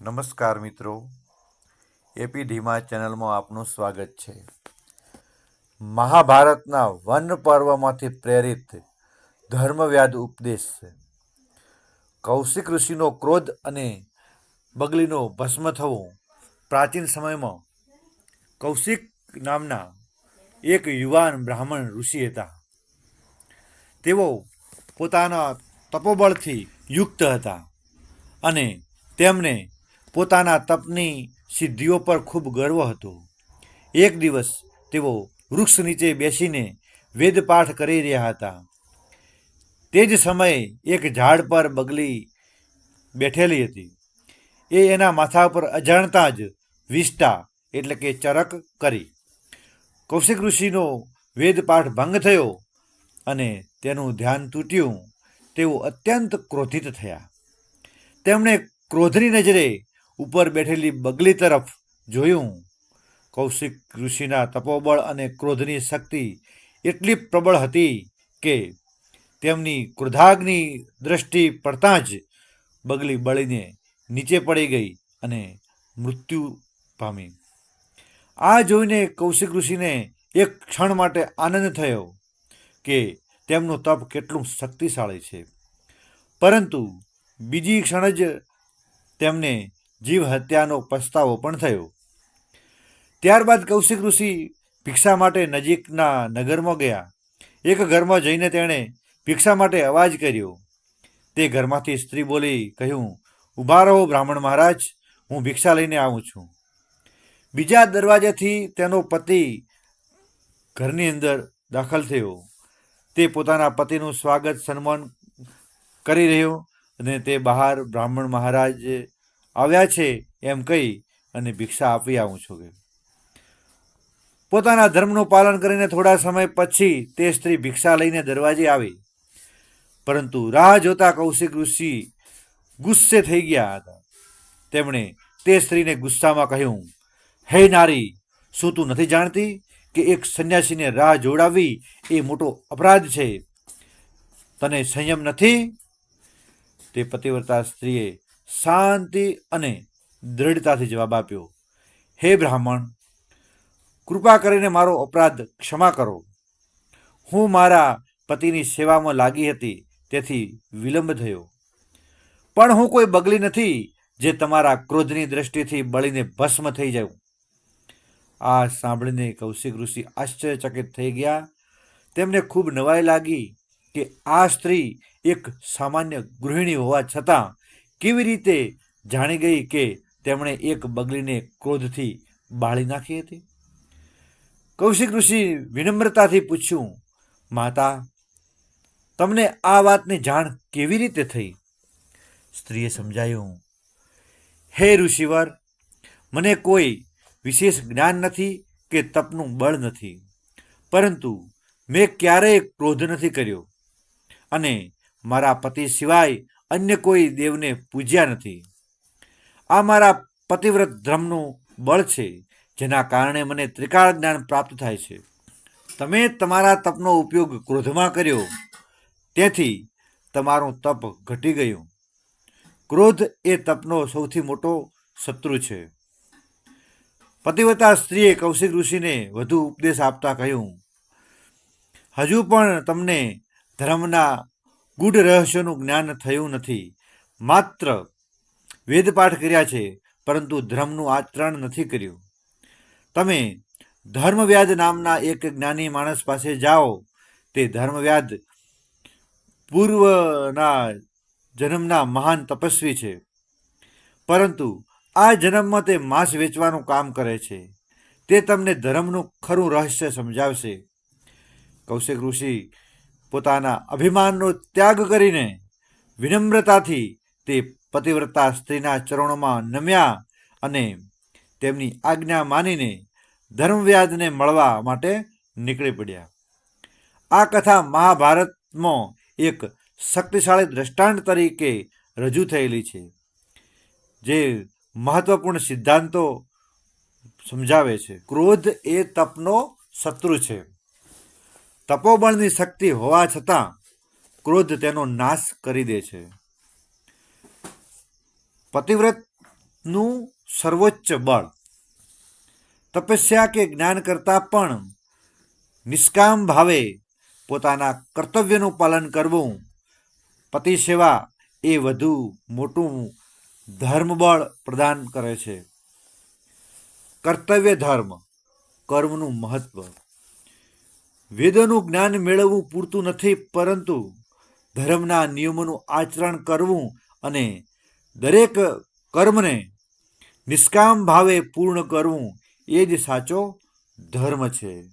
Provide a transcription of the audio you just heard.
નમસ્કાર મિત્રો, એપી ધીમા ચેનલમાં આપનું સ્વાગત છે. મહાભારતના વન પર્વમાંથી પ્રેરિત ધર્મવ્યાદ ઉપદેશ છે. કૌશિક ઋષિનો ક્રોધ અને બગલીનો ભસ્મ થવો. પ્રાચીન સમયમાં કૌશિક નામના એક યુવાન બ્રાહ્મણ ઋષિ હતા. તેઓ પોતાના તપોબળથી યુક્ત હતા અને તેમને પોતાના તપની સિદ્ધિઓ પર ખૂબ ગર્વ હતો. એક દિવસ તેઓ વૃક્ષ નીચે બેસીને વેદપાઠ કરી રહ્યા હતા. તે જ સમયે એક ઝાડ પર બગલી બેઠેલી હતી. એ એના માથા પર અજાણતા જ વિષ્ટા એટલે કે ચરક કરી. કૌશિક ઋષિનો વેદપાઠ ભંગ થયો અને તેનું ધ્યાન તૂટ્યું. તેઓ અત્યંત ક્રોધિત થયા. તેમણે ક્રોધની નજરે ઉપર બેઠેલી બગલી તરફ જોયું. કૌશિક ઋષિના તપોબળ અને ક્રોધની શક્તિ એટલી પ્રબળ હતી કે તેમની ક્રોધાગ્નિ દ્રષ્ટિ પડતાં જ બગલી બળીને નીચે પડી ગઈ અને મૃત્યુ પામી. આ જોઈને કૌશિક ઋષિને એક ક્ષણ માટે આનંદ થયો કે તેમનું તપ કેટલું શક્તિશાળી છે. પરંતુ બીજી ક્ષણ જ તેમને જીવ હત્યાનો પસ્તાવો પણ થયો. ત્યારબાદ કૌશિક ઋષિ ભિક્ષા માટે નજીકના નગરમાં ગયા. એક ઘરમાં જઈને તેણે ભિક્ષા માટે અવાજ કર્યો. તે ઘરમાંથી સ્ત્રી બોલી કહ્યું, "ઊભા રહો બ્રાહ્મણ મહારાજ, હું ભિક્ષા લઈને આવું છું." બીજા દરવાજેથી તેનો પતિ ઘરની અંદર દાખલ થયો. તે પોતાના પતિનું સ્વાગત સન્માન કરી રહ્યો અને તે બહાર બ્રાહ્મણ મહારાજ આવ્યા છે એમ કહી અને ભિક્ષા આપી આવું છું. પોતાના ધર્મનું પાલન કરીને થોડા સમય પછી તે સ્ત્રી ભિક્ષા લઈને દરવાજે આવી. પરંતુ રાહ જોતા કૌશિક ઋષિ ગુસ્સે થઈ ગયા હતા. તેમણે તે સ્ત્રીને ગુસ્સામાં કહ્યું, "હે નારી, શું તું નથી જાણતી કે એક સંન્યાસીને રાહ જોડાવવી એ મોટો અપરાધ છે? તને સંયમ નથી?" તે પતિવ્રતા સ્ત્રીએ શાંતિ અને દ્રઢતાથી જવાબ આપ્યો, "હે બ્રાહ્મણ, કૃપા કરીને મારો અપરાધ ક્ષમા કરો. હું મારા પતિની સેવામાં લાગી હતી તેથી વિલંબ થયો. પણ હું કોઈ બગલી નથી જે તમારા ક્રોધની દ્રષ્ટિથી બળીને ભસ્મ થઈ જાઉં." આ સાંભળીને કૌશિક ઋષિ આશ્ચર્યચકિત થઈ ગયા. તેમને ખૂબ નવાઈ લાગી કે આ સ્ત્રી એક સામાન્ય ગૃહિણી હોવા છતાં કેવી રીતે જાણી ગઈ કે તેમણે એક બગલીને ક્રોધથી બાળી નાખી હતી. કૌશિક ઋષિ વિનમ્રતાથી પૂછ્યું, "માતા, તમને આ વાતની જાણ કેવી રીતે થઈ?" સ્ત્રીએ સમજાયું, "હે ઋષિવર, મને કોઈ વિશેષ જ્ઞાન નથી કે તપનું બળ નથી, પરંતુ મેં ક્યારેય ક્રોધ નથી કર્યો અને મારા પતિ સિવાય અન્ય કોઈ દેવને પૂજ્યા નથી. આ મારા પતિવ્રત ધર્મનું બળ છે, જેના કારણે મને ત્રિકાળ જ્ઞાન પ્રાપ્ત થાય છે. તમે તમારા તપનો ઉપયોગ ક્રોધમાં કર્યો, તેથી તમારું તપ ઘટી ગયું. ક્રોધ એ તપનો સૌથી મોટો શત્રુ છે." પતિવ્રતા સ્ત્રીએ કૌશિક ઋષિને વધુ ઉપદેશ આપતા કહ્યું, "હજુ પણ તમને ધર્મના ગૂઢ રહસ્યોનું જ્ઞાન થયું નથી. માત્ર વેદપાઠ કર્યા છે, પરંતુ ધર્મનું આચરણ નથી કર્યું. તમે ધર્મવ્યાદ નામના એક જ્ઞાની માણસ પાસે જાઓ. તે ધર્મવ્યાદ પૂર્વના જન્મના મહાન તપસ્વી છે, પરંતુ આ જન્મમાં તે માંસ વેચવાનું કામ કરે છે. તે તમને ધર્મનું ખરું રહસ્ય સમજાવશે." કૌશિક ઋષિ પોતાના અભિમાનનો ત્યાગ કરીને વિનમ્રતાથી તે પતિવ્રતા સ્ત્રીના ચરણોમાં નમ્યા અને તેમની આજ્ઞા માનીને ધર્મવ્યાદને મળવા માટે નીકળી પડ્યા. આ કથા મહાભારતમાં એક શક્તિશાળી દ્રષ્ટાંત તરીકે રજૂ થયેલી છે, જે મહત્વપૂર્ણ સિદ્ધાંતો સમજાવે છે. ક્રોધ એ તપનો શત્રુ છે. તપોબળની શક્તિ હોવા છતાં ક્રોધ તેનો નાશ કરી દે છે. પતિવ્રત નું સર્વોચ્ચ બળ. તપસ્યા કે જ્ઞાન કરતાં પણ નિષ્કામ ભાવે પોતાના કર્તવ્યનું પાલન કરવું, પતિ સેવા એ વધુ મોટું ધર્મબળ પ્રદાન કરે છે. કર્તવ્ય ધર્મ, કર્મનું મહત્વ. વેદોનું જ્ઞાન મેળવવું પૂરતું નથી, પરંતુ ધર્મના નિયમોનું આચરણ કરવું અને દરેક કર્મને નિષ્કામ ભાવે પૂર્ણ કરવું એ જ સાચો ધર્મ છે.